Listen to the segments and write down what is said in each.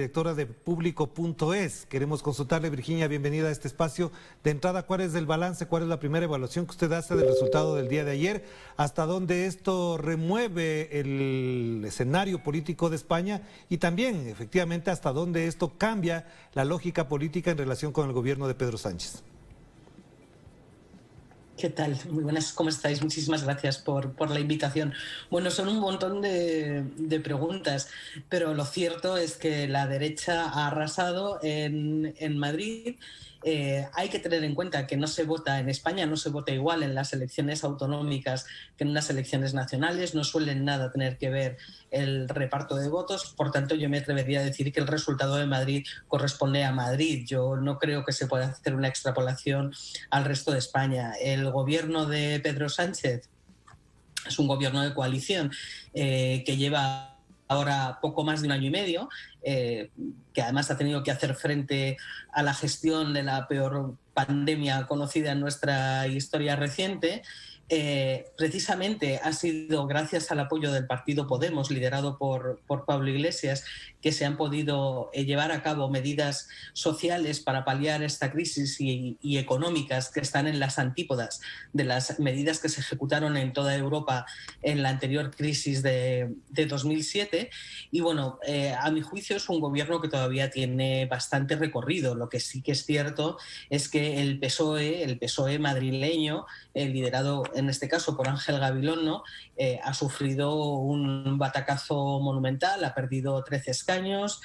Directora de Público.es. Queremos consultarle, Virginia, bienvenida a este espacio. De entrada, ¿cuál es el balance, cuál es la primera evaluación que usted hace del resultado del día de ayer? ¿Hasta dónde esto remueve el escenario político de España? Y también, efectivamente, ¿hasta dónde esto cambia la lógica política en relación con el gobierno de Pedro Sánchez? ¿Qué tal? Muy buenas, ¿cómo estáis? Muchísimas gracias por la invitación. Bueno, son un montón de preguntas, pero lo cierto es que la derecha ha arrasado en Madrid. Hay que tener en cuenta que no se vota en España, no se vota igual en las elecciones autonómicas que en las elecciones nacionales, no suelen nada tener que ver el reparto de votos, por tanto yo me atrevería a decir que el resultado de Madrid corresponde a Madrid. Yo no creo que se pueda hacer una extrapolación al resto de España. El gobierno de Pedro Sánchez es un gobierno de coalición que lleva ahora poco más de un año y medio, que además ha tenido que hacer frente a la gestión de la peor pandemia conocida en nuestra historia reciente. Precisamente ha sido gracias al apoyo del partido Podemos, liderado por Pablo Iglesias, que se han podido llevar a cabo medidas sociales para paliar esta crisis y económicas que están en las antípodas de las medidas que se ejecutaron en toda Europa en la anterior crisis de 2007. Y bueno, a mi juicio es un gobierno que todavía tiene bastante recorrido. Lo que sí que es cierto es que el PSOE madrileño, liderado en este caso por Ángel Gabilondo, ha sufrido un batacazo monumental, ha perdido 13 escaños,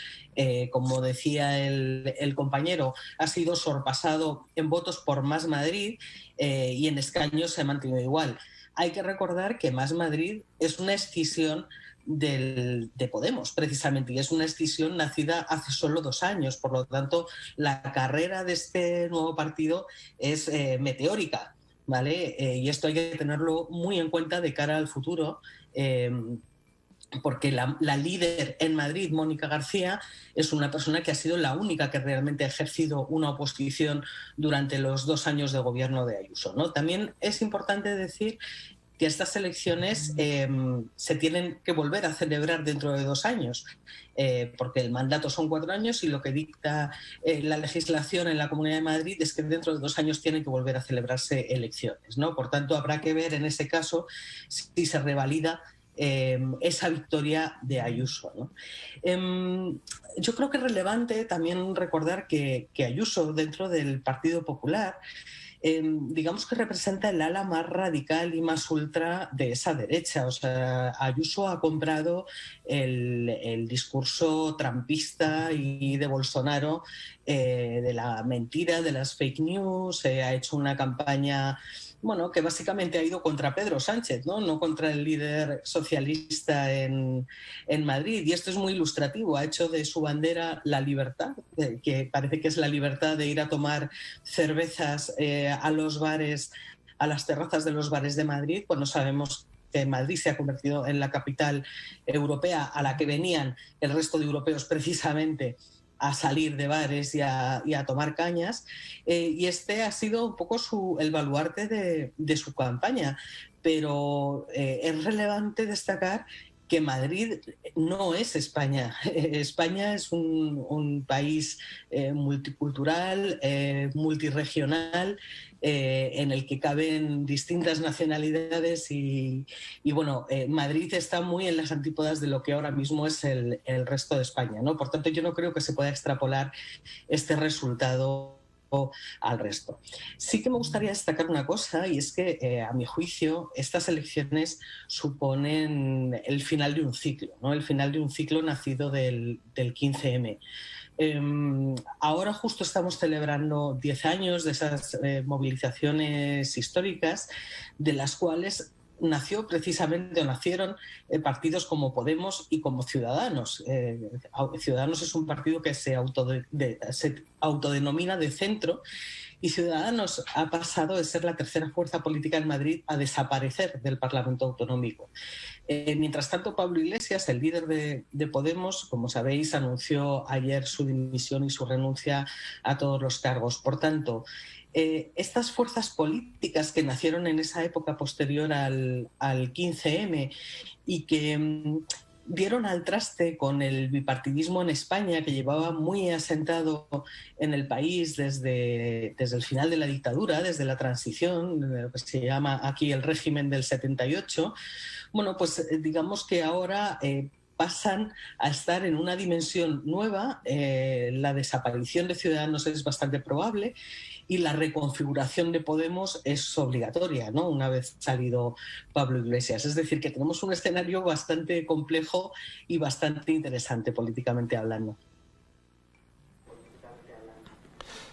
como decía el compañero, ha sido sorpasado en votos por Más Madrid y en escaños se ha mantenido igual. Hay que recordar que Más Madrid es una escisión de Podemos, precisamente, y es una escisión nacida hace solo 2 años. Por lo tanto, la carrera de este nuevo partido es meteórica, ¿vale? Y esto hay que tenerlo muy en cuenta de cara al futuro, porque la líder en Madrid, Mónica García, es una persona que ha sido la única que realmente ha ejercido una oposición durante los 2 años de gobierno de Ayuso, ¿no? También es importante decir que estas elecciones se tienen que volver a celebrar dentro de 2 años, porque el mandato son 4 años y lo que dicta la legislación en la Comunidad de Madrid es que dentro de 2 años tienen que volver a celebrarse elecciones, ¿no? Por tanto, habrá que ver en ese caso si se revalida esa victoria de Ayuso, ¿no? Yo creo que es relevante también recordar que Ayuso, dentro del Partido Popular, digamos que representa el ala más radical y más ultra de esa derecha. O sea, Ayuso ha comprado el discurso trumpista y de Bolsonaro, de la mentira, de las fake news, ha hecho una campaña, bueno, que básicamente ha ido contra Pedro Sánchez, no contra el líder socialista en Madrid. Y esto es muy ilustrativo. Ha hecho de su bandera la libertad, que parece que es la libertad de ir a tomar cervezas a los bares, a las terrazas de los bares de Madrid, cuando sabemos que Madrid se ha convertido en la capital europea a la que venían el resto de europeos precisamente a salir de bares y a tomar cañas, y este ha sido un poco el baluarte de su campaña. Pero es relevante destacar que Madrid no es España. España es un país multicultural, multirregional, en el que caben distintas nacionalidades y bueno, Madrid está muy en las antípodas de lo que ahora mismo es el resto de España, ¿no? Por tanto, yo no creo que se pueda extrapolar este resultado al resto. Sí que me gustaría destacar una cosa, y es que a mi juicio estas elecciones suponen el final de un ciclo, ¿no? El final de un ciclo nacido del 15M. Ahora justo estamos celebrando 10 años de esas movilizaciones históricas, de las cuales nacieron partidos como Podemos y como Ciudadanos. Ciudadanos es un partido que se autodenomina de centro, y Ciudadanos ha pasado de ser la tercera fuerza política en Madrid a desaparecer del Parlamento Autonómico. Mientras tanto, Pablo Iglesias, el líder de Podemos, como sabéis, anunció ayer su dimisión y su renuncia a todos los cargos. Por tanto, estas fuerzas políticas que nacieron en esa época posterior al 15M y que dieron al traste con el bipartidismo en España, que llevaba muy asentado en el país desde el final de la dictadura, desde la transición, lo que se llama aquí el régimen del 78. Bueno, pues digamos que ahora pasan a estar en una dimensión nueva. La desaparición de Ciudadanos es bastante probable y la reconfiguración de Podemos es obligatoria, ¿no?, una vez salido Pablo Iglesias. Es decir, que tenemos un escenario bastante complejo y bastante interesante políticamente hablando.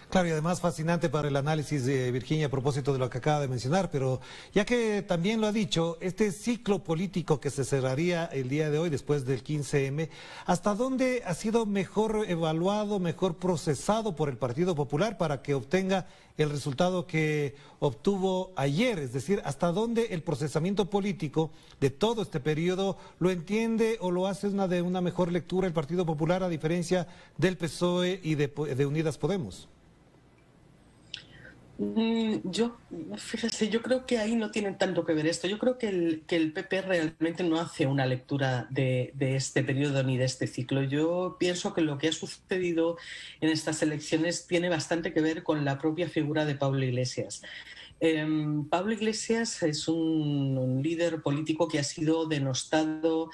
Claro, y además fascinante para el análisis de Virginia a propósito de lo que acaba de mencionar, pero ya que también lo ha dicho, este ciclo político que se cerraría el día de hoy después del 15M, ¿hasta dónde ha sido mejor evaluado, mejor procesado por el Partido Popular para que obtenga el resultado que obtuvo ayer? Es decir, ¿hasta dónde el procesamiento político de todo este periodo lo entiende o lo hace de una mejor lectura el Partido Popular a diferencia del PSOE y de Unidas Podemos? Fíjese, yo creo que ahí no tiene tanto que ver esto. Yo creo que el PP realmente no hace una lectura de este periodo ni de este ciclo. Yo pienso que lo que ha sucedido en estas elecciones tiene bastante que ver con la propia figura de Pablo Iglesias. Pablo Iglesias es un líder político que ha sido denostado,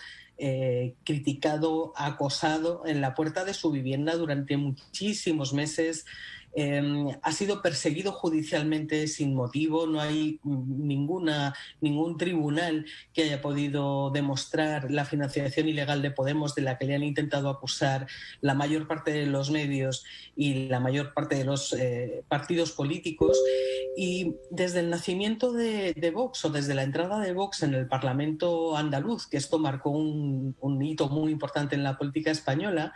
criticado, acosado en la puerta de su vivienda durante muchísimos meses. Ha sido perseguido judicialmente sin motivo. No hay ningún tribunal que haya podido demostrar la financiación ilegal de Podemos, de la que le han intentado acusar la mayor parte de los medios y la mayor parte de los partidos políticos. Y desde el nacimiento de Vox, o desde la entrada de Vox en el Parlamento andaluz, que esto marcó un hito muy importante en la política española,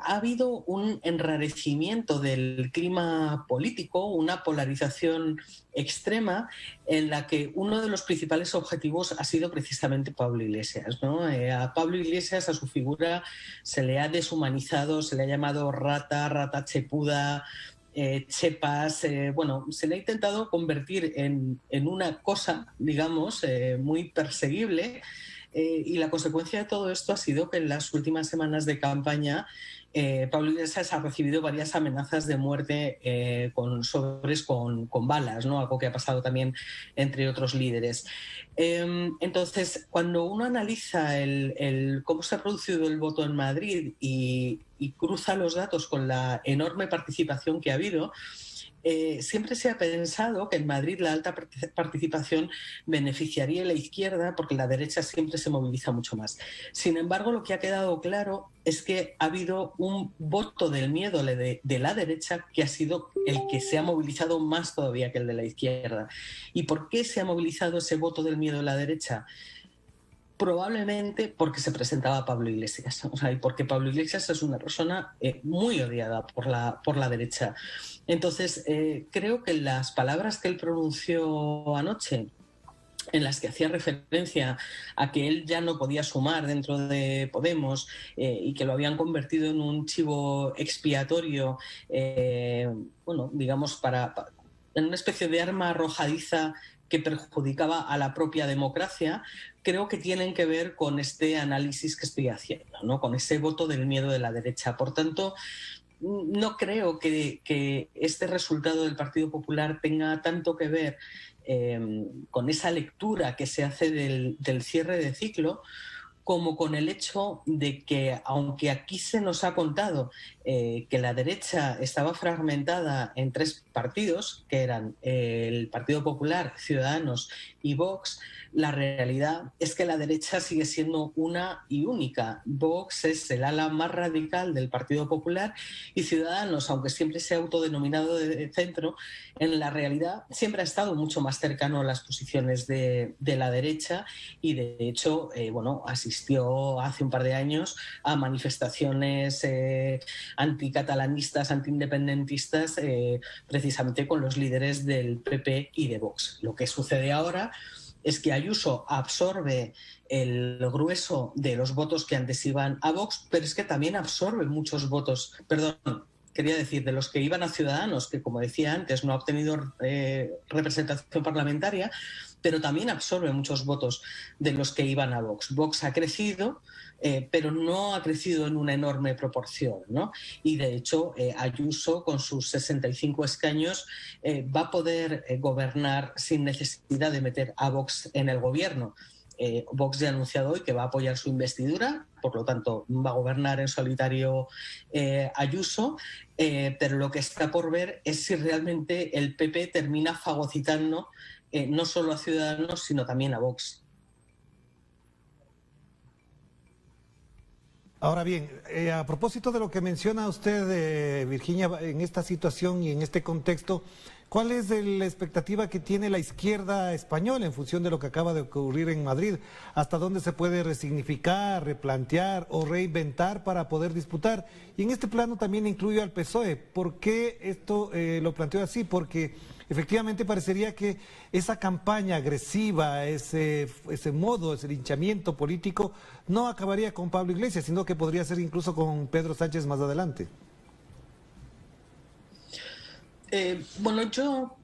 ha habido un enrarecimiento del clima político, una polarización extrema en la que uno de los principales objetivos ha sido precisamente Pablo Iglesias, ¿no? A Pablo Iglesias, a su figura, se le ha deshumanizado, se le ha llamado rata chepuda, chepas. Bueno, se le ha intentado convertir en una cosa, digamos, muy perseguible. Y la consecuencia de todo esto ha sido que en las últimas semanas de campaña Pablo Iglesias ha recibido varias amenazas de muerte con sobres con balas, ¿no?, algo que ha pasado también entre otros líderes. Entonces, cuando uno analiza cómo se ha producido el voto en Madrid y cruza los datos con la enorme participación que ha habido, siempre se ha pensado que en Madrid la alta participación beneficiaría a la izquierda porque la derecha siempre se moviliza mucho más. Sin embargo, lo que ha quedado claro es que ha habido un voto del miedo de la derecha que ha sido el que se ha movilizado más todavía que el de la izquierda. ¿Y por qué se ha movilizado ese voto del miedo de la derecha? Probablemente porque se presentaba Pablo Iglesias, o sea, y porque Pablo Iglesias es una persona muy odiada por la derecha. Entonces, creo que las palabras que él pronunció anoche, en las que hacía referencia a que él ya no podía sumar dentro de Podemos y que lo habían convertido en un chivo expiatorio, bueno, digamos, en una especie de arma arrojadiza que perjudicaba a la propia democracia, creo que tienen que ver con este análisis que estoy haciendo, ¿no?, con ese voto del miedo de la derecha. Por tanto, no creo que este resultado del Partido Popular tenga tanto que ver con esa lectura que se hace del cierre de ciclo, como con el hecho de que, aunque aquí se nos ha contado que la derecha estaba fragmentada en tres partidos, que eran el Partido Popular, Ciudadanos y Vox, la realidad es que la derecha sigue siendo una y única. Vox es el ala más radical del Partido Popular y Ciudadanos, aunque siempre se ha autodenominado de centro, en la realidad siempre ha estado mucho más cercano a las posiciones de la derecha y, de hecho, bueno, asistió hace un par de años a manifestaciones anticatalanistas, antiindependentistas, precisamente con los líderes del PP y de Vox. Lo que sucede ahora es que Ayuso absorbe el grueso de los votos que antes iban a Vox, pero es que también absorbe muchos votos, perdón, quería decir, de los que iban a Ciudadanos, que como decía antes no ha obtenido representación parlamentaria, pero también absorbe muchos votos de los que iban a Vox. Vox ha crecido, pero no ha crecido en una enorme proporción, ¿no? Y de hecho, Ayuso, con sus 65 escaños, va a poder gobernar sin necesidad de meter a Vox en el gobierno. Vox ya ha anunciado hoy que va a apoyar su investidura, por lo tanto va a gobernar en solitario Ayuso, pero lo que está por ver es si realmente el PP termina fagocitando no solo a Ciudadanos, sino también a Vox. Ahora bien, a propósito de lo que menciona usted, Virginia, en esta situación y en este contexto, ¿cuál es la expectativa que tiene la izquierda española en función de lo que acaba de ocurrir en Madrid? ¿Hasta dónde se puede resignificar, replantear o reinventar para poder disputar? Y en este plano también incluyo al PSOE. ¿Por qué esto lo planteo así? Porque efectivamente parecería que esa campaña agresiva, ese modo, ese linchamiento político, no acabaría con Pablo Iglesias, sino que podría ser incluso con Pedro Sánchez más adelante. Bueno, yo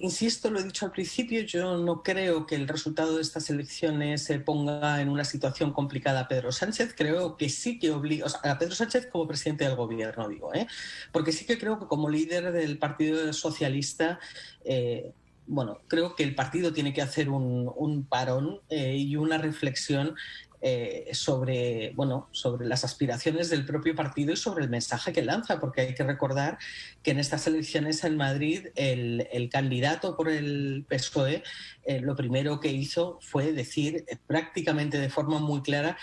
insisto, lo he dicho al principio, yo no creo que el resultado de estas elecciones se ponga en una situación complicada a Pedro Sánchez. Creo que sí que obliga, o sea, a Pedro Sánchez como presidente del gobierno, digo, porque sí que creo que como líder del Partido Socialista, bueno, creo que el partido tiene que hacer un parón y una reflexión sobre las aspiraciones del propio partido y sobre el mensaje que lanza, porque hay que recordar que en estas elecciones en Madrid el candidato por el PSOE lo primero que hizo fue decir prácticamente de forma muy clara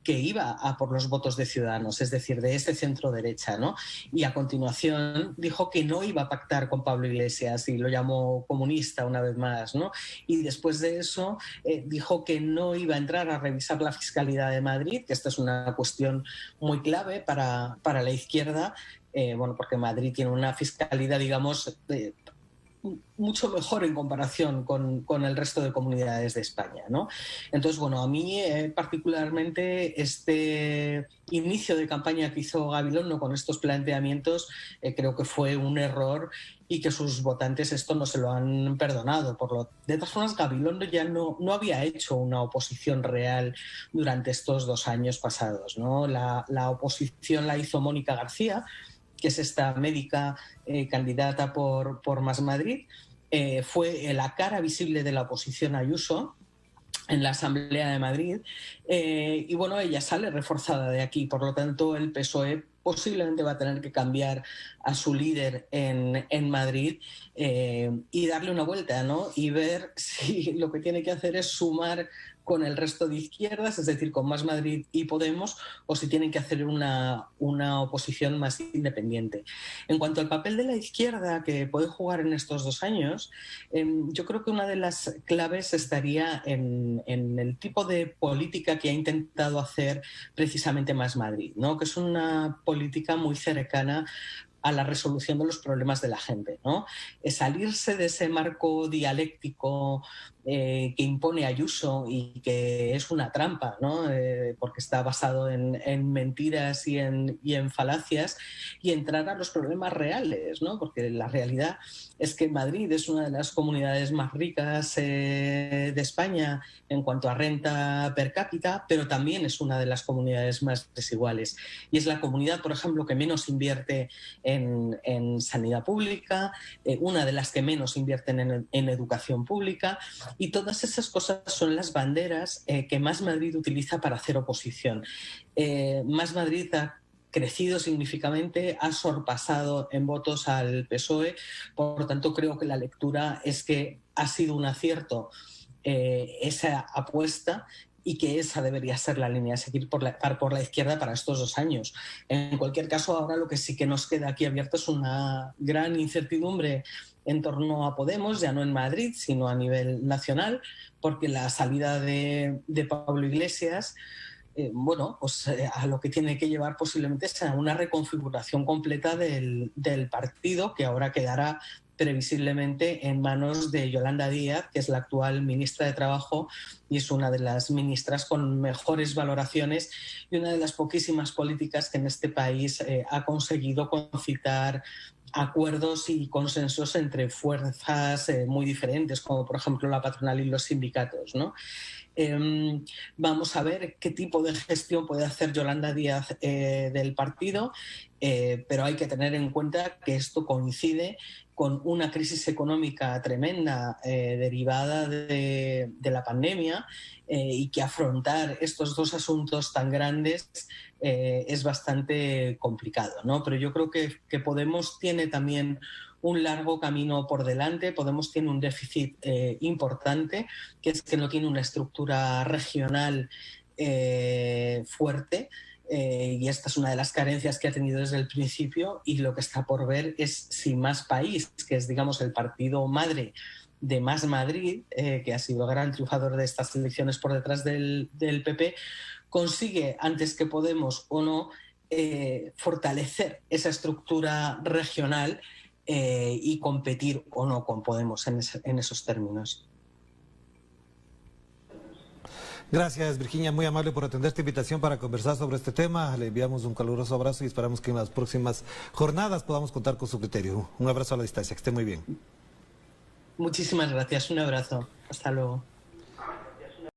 que iba a por los votos de Ciudadanos, es decir, de este centro derecha, ¿no? Y a continuación dijo que no iba a pactar con Pablo Iglesias y lo llamó comunista una vez más, ¿no? Y después de eso dijo que no iba a entrar a revisar la fiscalidad de Madrid, que esta es una cuestión muy clave para la izquierda, porque Madrid tiene una fiscalidad, digamos, mucho mejor en comparación con el resto de comunidades de España, ¿no? Entonces, bueno, a mí particularmente este inicio de campaña que hizo Gabilondo con estos planteamientos creo que fue un error y que sus votantes esto no se lo han perdonado. De todas formas, Gabilondo ya no había hecho una oposición real durante estos 2 años pasados, ¿no? La oposición la hizo Mónica García, que es esta médica candidata por Más Madrid, fue la cara visible de la oposición a Ayuso en la Asamblea de Madrid, y bueno, ella sale reforzada de aquí, por lo tanto el PSOE posiblemente va a tener que cambiar a su líder en Madrid y darle una vuelta, ¿no? Y ver si lo que tiene que hacer es sumar con el resto de izquierdas, es decir, con Más Madrid y Podemos, o si tienen que hacer una oposición más independiente. En cuanto al papel de la izquierda que puede jugar en estos 2 años, yo creo que una de las claves estaría en el tipo de política que ha intentado hacer precisamente Más Madrid, ¿no? Que es una política muy cercana a la resolución de los problemas de la gente, ¿no? Salirse de ese marco dialéctico que impone Ayuso y que es una trampa, ¿no? Porque está basado en mentiras y en falacias, y entrar a los problemas reales, ¿no? Porque la realidad es que Madrid es una de las comunidades más ricas de España en cuanto a renta per cápita, pero también es una de las comunidades más desiguales. Y es la comunidad, por ejemplo, que menos invierte en sanidad pública, una de las que menos invierten en educación pública, y todas esas cosas son las banderas que Más Madrid utiliza para hacer oposición. Más Madrid ha crecido significativamente, ha sorpasado en votos al PSOE, por lo tanto creo que la lectura es que ha sido un acierto esa apuesta y que esa debería ser la línea a seguir por la izquierda para estos 2 años. En cualquier caso, ahora lo que sí que nos queda aquí abierto es una gran incertidumbre en torno a Podemos, ya no en Madrid, sino a nivel nacional, porque la salida de Pablo Iglesias, a lo que tiene que llevar posiblemente es a una reconfiguración completa del partido, que ahora quedará previsiblemente en manos de Yolanda Díaz, que es la actual ministra de Trabajo y es una de las ministras con mejores valoraciones y una de las poquísimas políticas que en este país ha conseguido concitar acuerdos y consensos entre fuerzas muy diferentes, como por ejemplo la patronal y los sindicatos, ¿no? Vamos a ver qué tipo de gestión puede hacer Yolanda Díaz del partido, pero hay que tener en cuenta que esto coincide con una crisis económica tremenda derivada de la pandemia y que afrontar estos dos asuntos tan grandes es bastante complicado, ¿no? Pero yo creo que Podemos tiene también un largo camino por delante. Podemos tiene un déficit importante, que es que no tiene una estructura regional fuerte. Y esta es una de las carencias que ha tenido desde el principio, y lo que está por ver es si Más País, que es, digamos, el partido madre de Más Madrid, que ha sido gran triunfador de estas elecciones por detrás del PP, consigue, antes que Podemos o no, fortalecer esa estructura regional y competir o no con Podemos en esos términos. Gracias, Virginia, muy amable por atender esta invitación para conversar sobre este tema. Le enviamos un caluroso abrazo y esperamos que en las próximas jornadas podamos contar con su criterio. Un abrazo a la distancia, que esté muy bien. Muchísimas gracias, un abrazo. Hasta luego.